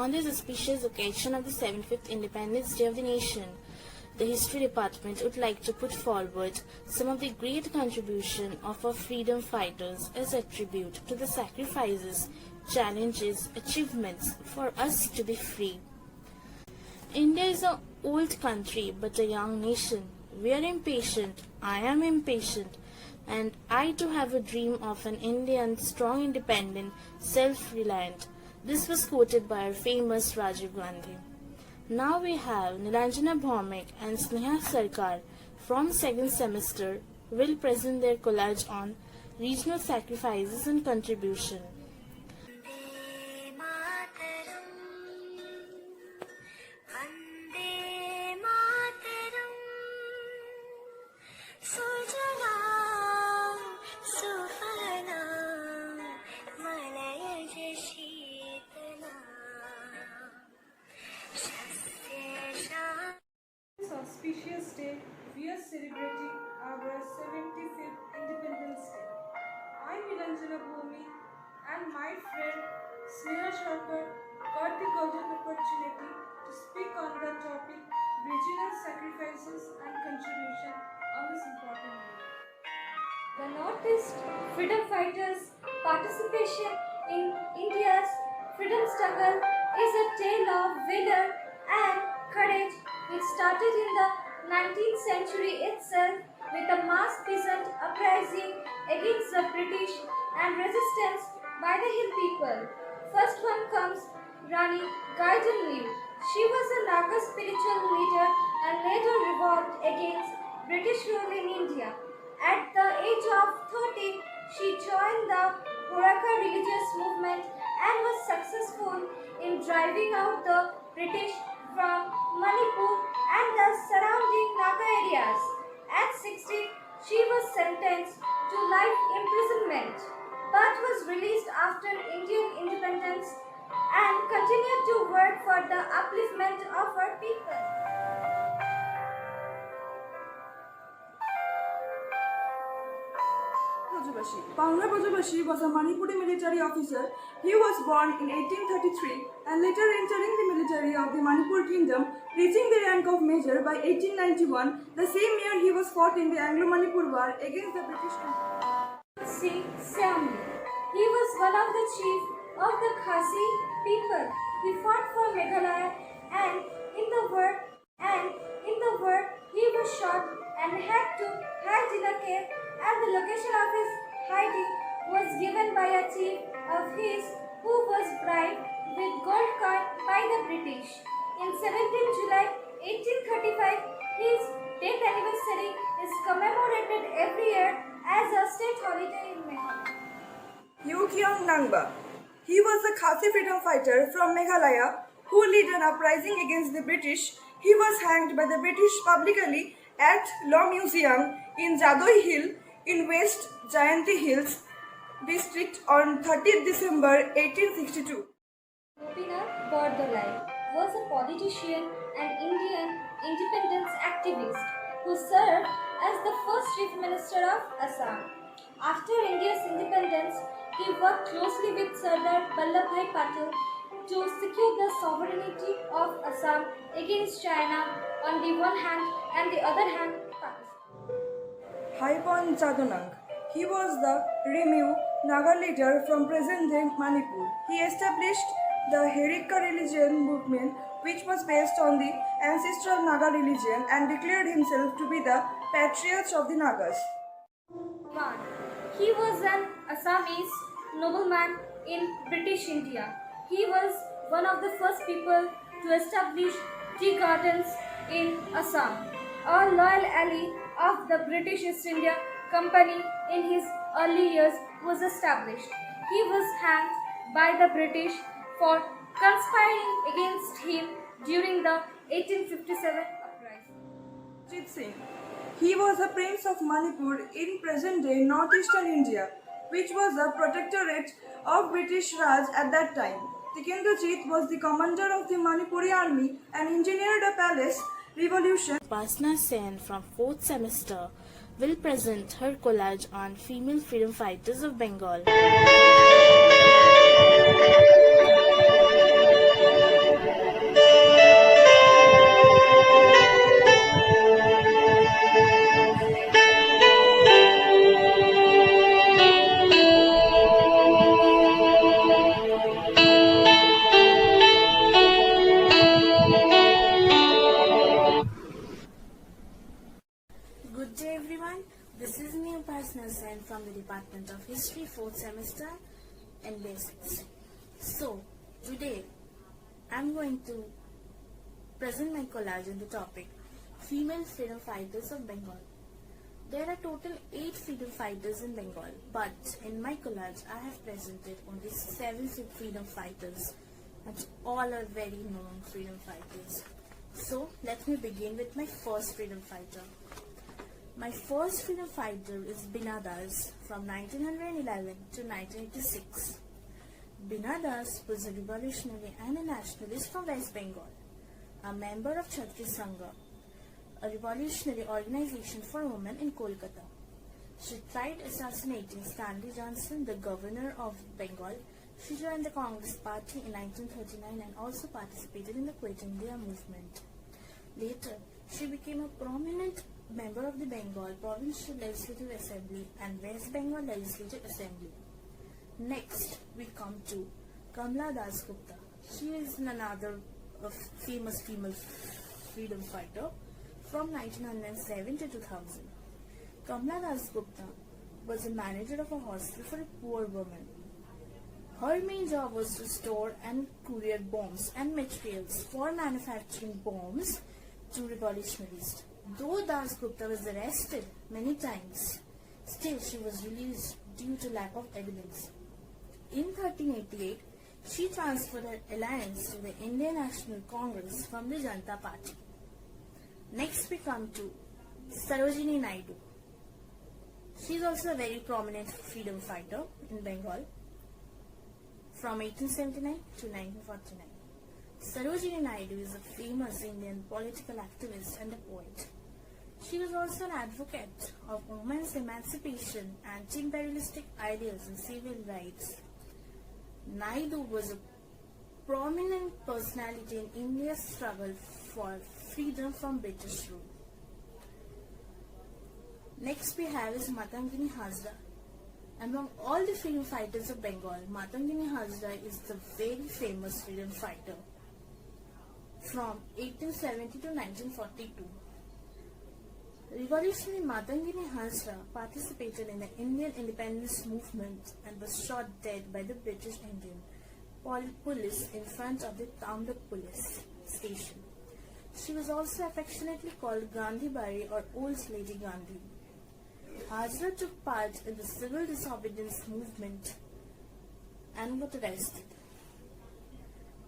On this auspicious occasion of the 75th Independence Day of the nation, the History Department would like to put forward some of the great contribution of our freedom fighters as a tribute to the sacrifices, challenges, achievements for us to be free. India is an old country but a young nation. We are impatient, I am impatient, and I too have a dream of an Indian strong, independent, self-reliant. This was quoted by our famous Rajiv Gandhi. Now we have Nilanjana Bhaumik and Sneha Sarkar from second semester will present their collage on regional sacrifices and contribution. This auspicious day, we are celebrating our 75th Independence Day. I, Nilanjana Bhumi, and my friend Sneha Sarkar got the golden opportunity to speak on the topic regional sacrifices and contribution on this important day. The Northeast freedom fighters' participation in India's freedom struggle is a tale of valor and courage which started in the 19th century itself with a mass peasant uprising against the British and resistance by the hill people. First one comes Rani Gaidinliu. She was a Naga spiritual leader and later revolted against British rule in India. At the age of 30, she joined the Horaka religious movement and was successful in driving out the British from Manipur and the surrounding Naga areas. At 60, she was sentenced to life imprisonment but was released after Indian independence and continued to work for the upliftment of her people. Pauna Brajabashi was a Manipuri military officer. He was born in 1833 and later entering the military of the Manipur kingdom, reaching the rank of major by 1891. The same year he was fought in the Anglo-Manipur War against the British Empire. Singh Samni. He was one of the chief of the Khasi people. He fought for Meghalaya and in the war he was shot and had to hide in a cave, and the location of his hiding was given by a chief of his who was bribed with gold coin by the British. In 17 July 1835, his death anniversary is commemorated every year as a state holiday in Meghalaya. Yukyong Nangba. He was a Khasi freedom fighter from Meghalaya who led an uprising against the British. He was hanged by the British publicly at Law Museum in Jadoi Hill in West Jayanti Hills district on 30th December 1862. Gopinath Bordolai was a politician and Indian independence activist who served as the first chief minister of Assam. After India's independence, he worked closely with Sardar Vallabhbhai Patel to secure the sovereignty of Assam against China on the one hand and the other hand Pakistan. Haipon Chadonang. He was the Remu Naga leader from present-day Manipur. He established the Herika religion movement, which was based on the ancestral Naga religion, and declared himself to be the patriarch of the Nagas. One. He was an Assamese nobleman in British India. He was one of the first people to establish tea gardens in Assam. A loyal ally of the British East India Company in his early years was established. He was hanged by the British for conspiring against him during the 1857 uprising. Ajit Singh. He was a prince of Manipur in present-day northeastern India, which was a protectorate of British Raj at that time. Tikendrajit was the commander of the Manipuri army and engineered a palace revolution. Upasna Sen from 4th semester will present her collage on female freedom fighters of Bengal. Sneha Sen from the Department of History, 4th semester in Basics. So, today I'm going to present my collage on the topic Female Freedom Fighters of Bengal. There are total 8 freedom fighters in Bengal, but in my collage I have presented only 7 freedom fighters, and all are very known freedom fighters. So let me begin with my first freedom fighter. My first freedom fighter is Bina Das from 1911 to 1986. Bina Das was a revolutionary and a nationalist from West Bengal, a member of Kshatriya Sangha, a revolutionary organization for women in Kolkata. She tried assassinating Stanley Johnson, the governor of Bengal. She joined the Congress Party in 1939 and also participated in the Quit India movement. Later, she became a prominent member of the Bengal Provincial Legislative Assembly and West Bengal Legislative Assembly. Next, we come to Kamla Das Gupta. She is another famous female freedom fighter from 1907 to 2000. Kamla Das Gupta was a manager of a hostel for a poor woman. Her main job was to store and courier bombs and materials for manufacturing bombs to revolutionists. Though Das Gupta was arrested many times, still she was released due to lack of evidence. In 1388, she transferred her alliance to the Indian National Congress from the Janata Party. Next we come to Sarojini Naidu. She is also a very prominent freedom fighter in Bengal from 1879 to 1949. Sarojini Naidu is a famous Indian political activist and a poet. She was also an advocate of women's emancipation, anti-imperialistic ideals and civil rights. Naidu was a prominent personality in India's struggle for freedom from British rule. Next we have is Matangini Hazra. Among all the freedom fighters of Bengal, Matangini Hazra is the very famous freedom fighter from 1870 to 1942. Revolutionary Matangini Hazra participated in the Indian independence movement and was shot dead by the British Indian police in front of the Tamrak police station. She was also affectionately called Gandhi Bari or Old Lady Gandhi. Hazra took part in the civil disobedience movement and got arrested.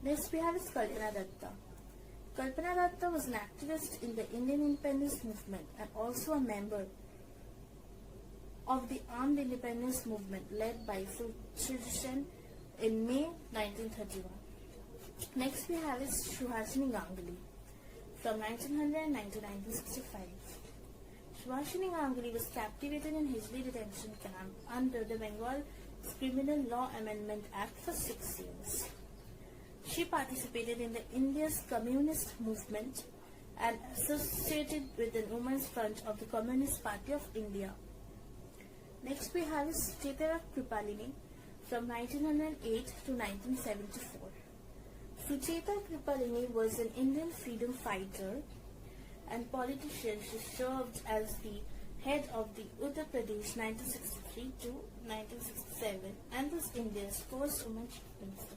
Next we have is Kalpana Datta. Kalpana Datta was an activist in the Indian independence movement and also a member of the armed independence movement led by Sukhdev Sen in May 1931. Next we have is Subhashini Ganguly from 1909 to 1965. Subhashini Ganguly was captivated in Hijli detention camp under the Bengal Criminal Law Amendment Act for 6 years. She participated in the India's communist movement and associated with the Women's Front of the Communist Party of India. Next we have is Sucheta Kripalini from 1908 to 1974. Sucheta Kripalini was an Indian freedom fighter and politician. She served as the head of the Uttar Pradesh 1963 to 1967 and was India's first woman chief minister.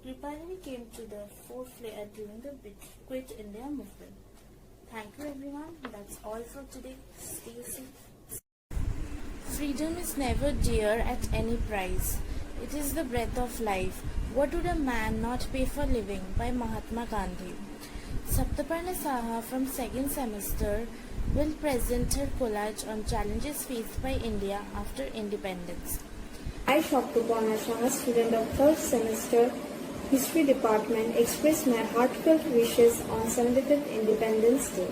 Kripalini came to the forefront during the Quit India movement. Thank you everyone. That's all for today. Stay safe. Freedom is never dear at any price. It is the breath of life. What would a man not pay for living? By Mahatma Gandhi. Saptaparna Saha from 2nd semester will present her collage on challenges faced by India after independence. I, Saptaparna Saha, student of 3rd semester History Department, express my heartfelt wishes on 75th Independence Day.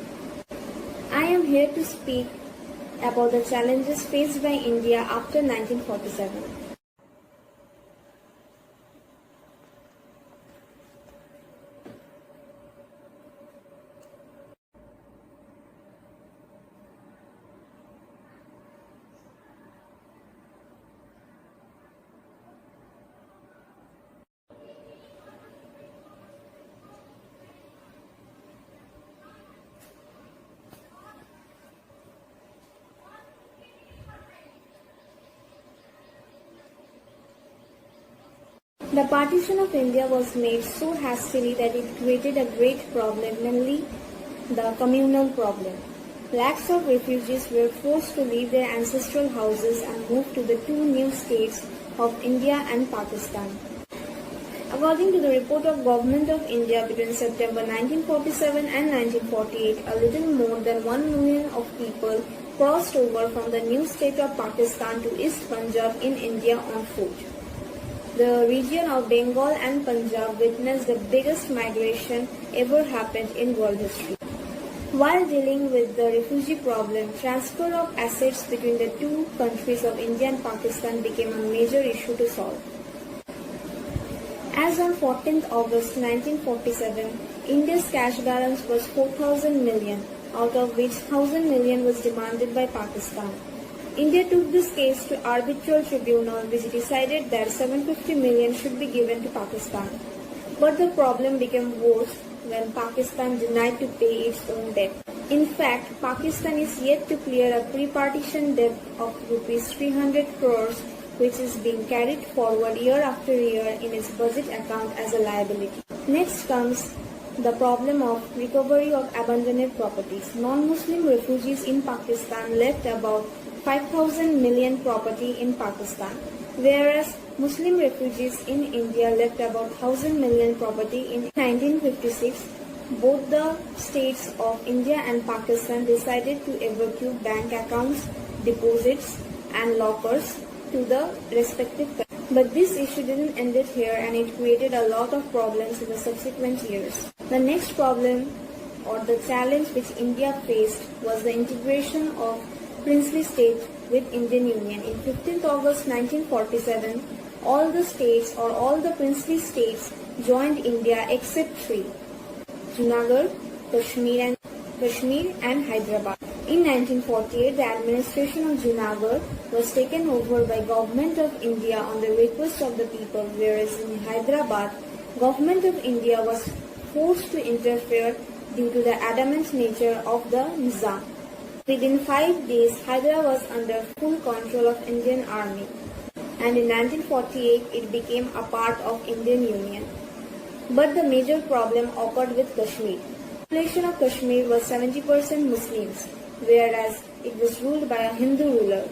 I am here to speak about the challenges faced by India after 1947. The partition of India was made so hastily that it created a great problem, namely the communal problem. Lakhs of refugees were forced to leave their ancestral houses and move to the two new states of India and Pakistan. According to the report of Government of India between September 1947 and 1948, a little more than 1 million of people crossed over from the new state of Pakistan to East Punjab in India on foot. The region of Bengal and Punjab witnessed the biggest migration ever happened in world history. While dealing with the refugee problem, transfer of assets between the two countries of India and Pakistan became a major issue to solve. As on 14th August 1947, India's cash balance was 4,000 million, out of which 1,000 million was demanded by Pakistan. India took this case to arbitral tribunal, which decided that 750 million should be given to Pakistan. But the problem became worse when Pakistan denied to pay its own debt. In fact, Pakistan is yet to clear a pre-partition debt of rupees 300 crores, which is being carried forward year after year in its budget account as a liability. Next comes the problem of recovery of abandoned properties. Non-Muslim refugees in Pakistan left about 5,000 million property in Pakistan, whereas Muslim refugees in India left about 1,000 million property in 1956. Both the states of India and Pakistan decided to evacuate bank accounts, deposits and lockers to the respective countries. But this issue didn't end it here, and it created a lot of problems in the subsequent years. The next problem or the challenge which India faced was the integration of princely states with Indian Union. In 15th August 1947, all the states or all the princely states joined India except three: Junagadh, Kashmir and Hyderabad. In 1948, the administration of Junagadh was taken over by Government of India on the request of the people, whereas in Hyderabad, Government of India was forced to interfere due to the adamant nature of the Nizam. Within 5 days, Hyderabad was under full control of Indian Army, and in 1948 it became a part of Indian Union. But the major problem occurred with Kashmir. The population of Kashmir was 70% Muslims, whereas it was ruled by a Hindu ruler.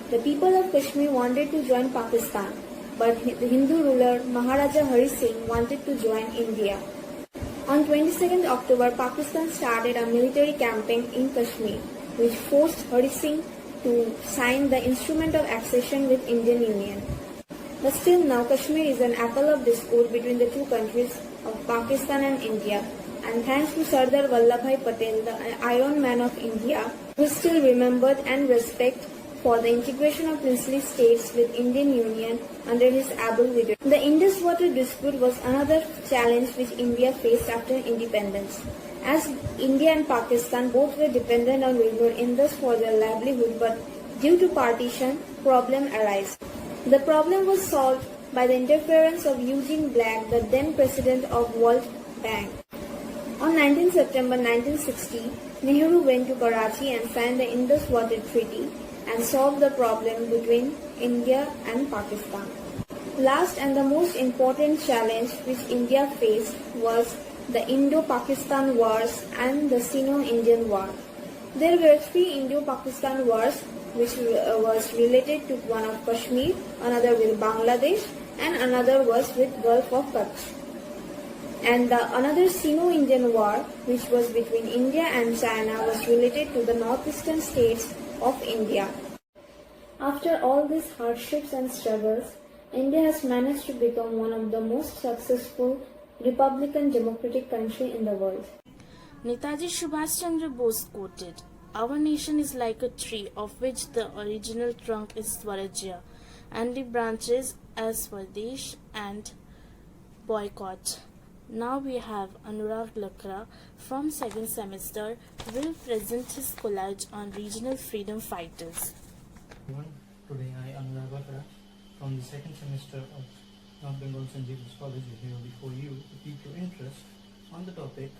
The people of Kashmir wanted to join Pakistan, but the Hindu ruler Maharaja Hari Singh wanted to join India. On 22nd October, Pakistan started a military campaign in Kashmir, which forced Hari Singh to sign the Instrument of Accession with Indian Union. But still now, Kashmir is an apple of discord between the two countries of Pakistan and India. And thanks to Sardar Vallabhbhai Patel, the Iron Man of India, who is still remembered and respected for the integration of princely states with Indian Union under his able leadership. The Indus water dispute was another challenge which India faced after independence. As India and Pakistan both were dependent on River Indus for their livelihood, but due to partition, problem arose. The problem was solved by the interference of Eugene Black, the then president of World Bank. On 19 September 1960, Nehru went to Karachi and signed the Indus Water Treaty and solved the problem between India and Pakistan. Last and the most important challenge which India faced was the Indo-Pakistan Wars and the Sino-Indian War. There were three Indo-Pakistan Wars which was related to one of Kashmir, another with Bangladesh and another was with Gulf of Kutch. And the another Sino-Indian War, which was between India and China, was related to the northeastern states of India. After all these hardships and struggles, India has managed to become one of the most successful Republican democratic country in the world. Netaji Subhash Chandra Bose quoted, "Our nation is like a tree of which the original trunk is Swarajya and the branches as Swadesh and boycott." Now we have Anurag Lakra from second semester will present his collage on regional freedom fighters. Today I, Anurag Lakra, from the second semester of North Bengal St. James College is here before you to pique your interest on the topic,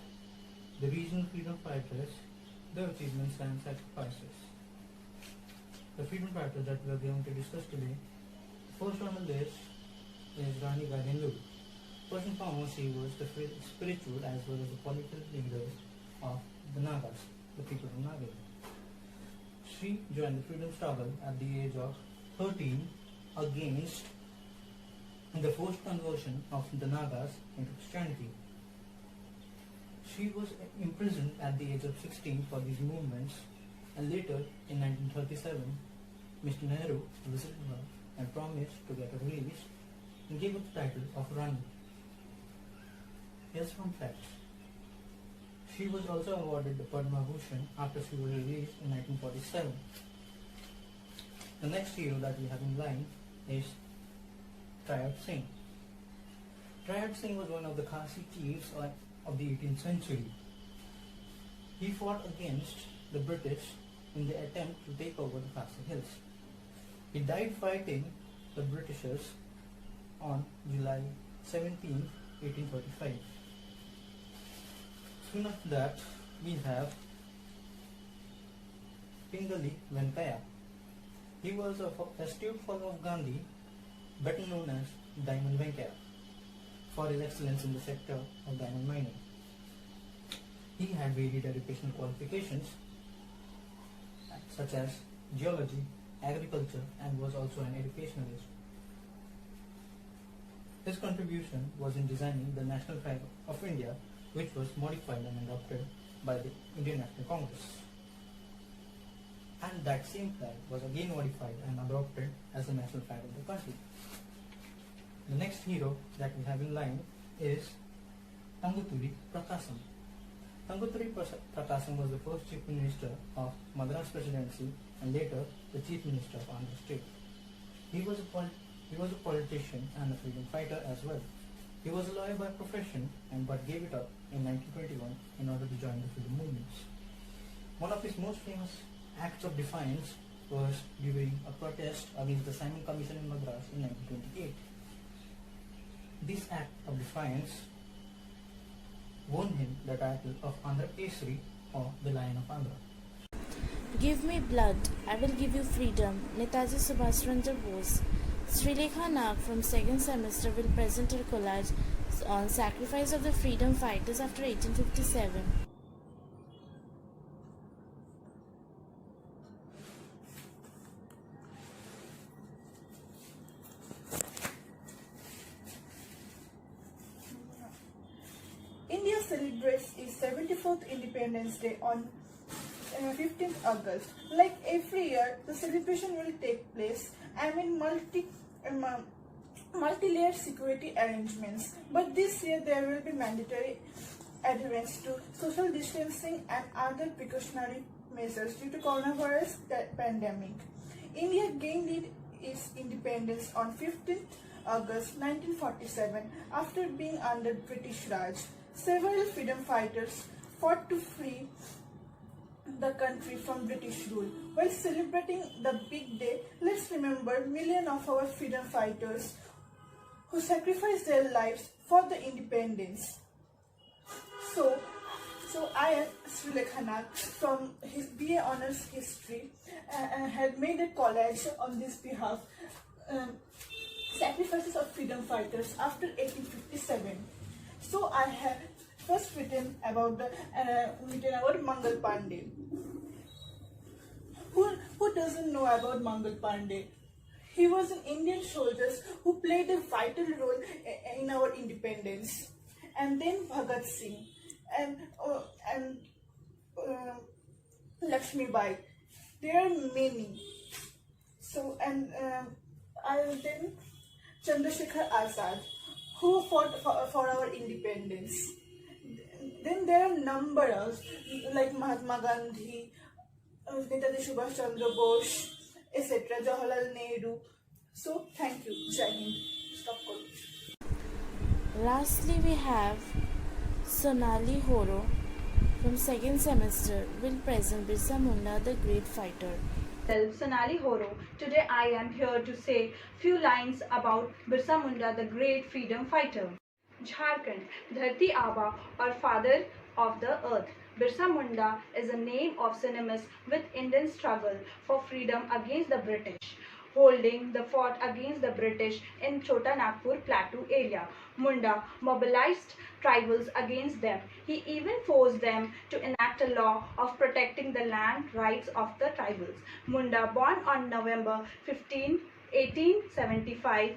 the regional freedom fighters, their achievements and sacrifices. The freedom fighters that we are going to discuss today, first on the list is Rani Gadhindu. First and foremost, he was the spiritual as well as the political leader of the Nagas, the people of Nagaland. She joined the freedom struggle at the age of 13 against the forced conversion of the Nagas into Christianity. She was imprisoned at the age of 16 for these movements, and later in 1937, Mr. Nehru visited her and promised to get her released and gave her the title of Rani. Here's some facts. She was also awarded the Padma Bhushan after she was released in 1947. The next hero that we have in line is Trayad Singh. Trayad Singh was one of the Khasi chiefs of the 18th century. He fought against the British in the attempt to take over the Khasi Hills. He died fighting the Britishers on July 17, 1845. Soon after that, we have Pingali Venkaya. He was a astute follower of Gandhi, better known as Diamond Venkaya, for his excellence in the sector of diamond mining. He had varied educational qualifications such as geology, agriculture, and was also an educationalist. His contribution was in designing the national flag of India, which was modified and adopted by the Indian National Congress. And that same flag was again modified and adopted as the national flag of the country. The next hero that we have in line is Tanguturi Prakasam. Tanguturi Prakasam was the first Chief Minister of Madras Presidency and later the Chief Minister of Andhra State. He was a politician and a freedom fighter as well. He was a lawyer by profession but gave it up in 1921 in order to join the freedom movements. One of his most famous acts of defiance was during a protest against the Simon Commission in Madras in 1928. This act of defiance won him the title of Andhra Kesari, or the Lion of Andhra. Give me blood, I will give you freedom. Netaji Subhash Chandra Bose. Srilekha Nag from second semester will present her collage on sacrifice of the freedom fighters after 1857. India celebrates its 74th Independence Day on 15th August. Like every year, the celebration will take place amid multi-layered security arrangements. But this year, there will be mandatory adherence to social distancing and other precautionary measures due to coronavirus pandemic. India gained its independence on 15th August 1947 after being under British Raj. Several freedom fighters fought to free the country from British rule. While celebrating the big day, let's remember millions of our freedom fighters who sacrificed their lives for the independence. So I am Srilekha Nag from his BA Honours History and had made a collage on this behalf. Sacrifices of freedom fighters after 1857. So I have first written about Mangal Pandey. Who doesn't know about Mangal Pandey? He was an Indian soldier who played a vital role in our independence. And then Bhagat Singh and Lakshmi Bai. There are many. So and then Chandrasekhar Azad, who fought for our independence. Then there are numbers like Mahatma Gandhi, Netaji Subhash Chandra Bose, etc. Jawaharlal Nehru. So thank you. Jai Hind. Stop calling. Lastly, we have Sonali Horo from second semester will present Birsa Munda, the great fighter. Sonali Horo. Today I am here to say few lines about Birsa Munda, the great freedom fighter. Jharkhand, Dharti Aba or father of the earth. Birsa Munda is a name of synonymous with Indian struggle for freedom against the British. holding the fort against the British in Chota Nagpur Plateau area. Munda mobilized tribals against them. He even forced them to enact a law of protecting the land rights of the tribals. Munda, born on November 15, 1875,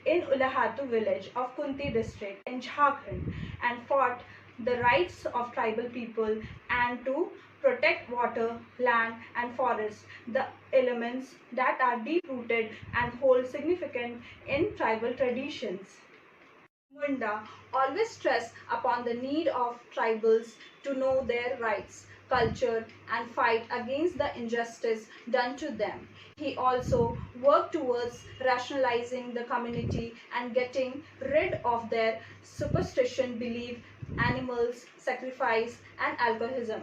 in Ulahatu village of Kunti district in Jharkhand, and fought the rights of tribal people and to protect water, land and forest, the elements that are deep rooted and hold significant in tribal traditions. Munda always stressed upon the need of tribals to know their rights, culture, and fight against the injustice done to them. He also worked towards rationalizing the community and getting rid of their superstition belief, animals, sacrifice, and alcoholism.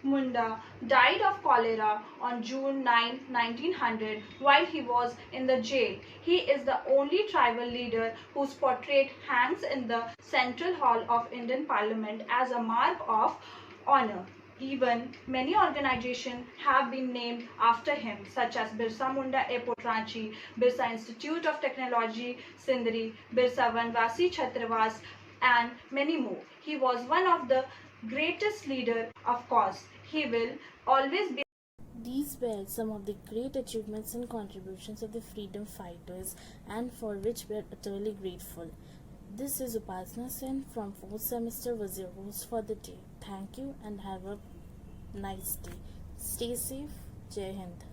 Munda died of cholera on June 9, 1900, while he was in the jail. He is the only tribal leader whose portrait hangs in the Central Hall of Indian Parliament as a mark of honor. Even many organizations have been named after him, such as Birsa Munda Airport Ranchi, Birsa Institute of Technology Sindri, Birsa Vanvasi Chhatravas, and many more. He was one of the greatest leader, of course. He will always be. These were some of the great achievements and contributions of the freedom fighters, and for which we are utterly grateful. This is Upasana Sen from 4th semester, was your host for the day. Thank you and have a nice day. Stay safe. Jai Hind.